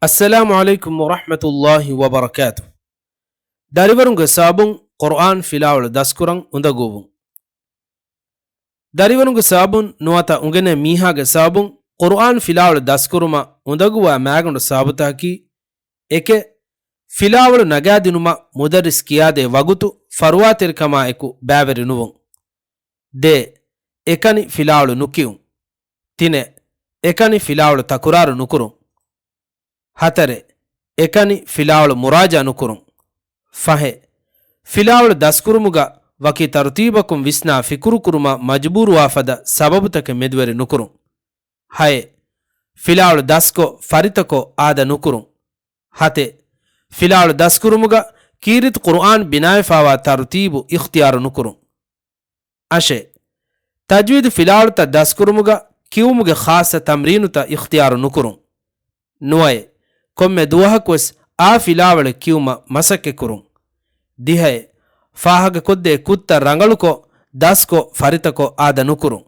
السلام عليكم ورحمة الله وبركاته. داريورنگ سابون قرآن فيلاول داسكوران اندگوبون. داريورنگ سابون نواتا انگنه ميهاگ سابون قرآن فيلاول داسكورما اندگوا ماگند سابتا کی اكه فيلاول نگادينما مدرس كياده وگتو فرواتر كما اكو باوري نوون. دے اكاني فيلاول نكيون. تينه اكاني فيلاول تكرار نكرون. ಹತರೆ ಎಕನಿ ಫಿಲಾವಳು ಮುರಾಜಾ ಅನುಕುರುಂ ಫಹೆ ಫಿಲಾವಳು ದಸ್ಕುರುಮುಗ ವಕಿ ತರ್ತೀಬಕುಂ ವಿಸ್ನಾ ಫಿಕುರು ಕುರುಮ ಮಜ್ಬೂರು ವಾಫದ ಸಬಬುತಕೆ ಮೆದುವೆರಿ ನುಕುರುಂ ಹಯೆ ಫಿಲಾವಳು ದಸ್ಕೊ ಫರಿತಕೊ ಆದ ನುಕುರುಂ ಹತೆ ಫಿಲಾವಳು ದಸ್ಕುರುಮುಗ ಕೀರಿತ್ ಕುರ್ಆನ್ ಬಿನಾಯಫಾವ ತರ್ತೀಬು ಇಖ್ತಿಯಾರು ನುಕುರುಂ ಅಶೆ ತಜ್ವೀದ್ ಫಿಲಾವಳು ತ ದಸ್ಕುರುಮುಗ ಕಿವುಮುಗೆ ಖಾಸ ತಮ್ರೀನುತ ಇಖ್ತಿಯಾರು ನುಕುರುಂ ನುವಯೆ ಕೊಮ್ಮೆ ದುವಹಕ್ವಸ್ ಆ ಫಿಲಾವಳ ಕಿಯುಮ ಮಸಕ್ಕೆ ಕುರುಂ ದಿಹೆ ಫಾಹಗ ಕೊದ್ದೆ ಕುತ್ತ ರಂಗಳುಕೊ ದಸ್ಕೊ ಫರಿತಕೊ ಆದ ನುಕುರುಂ.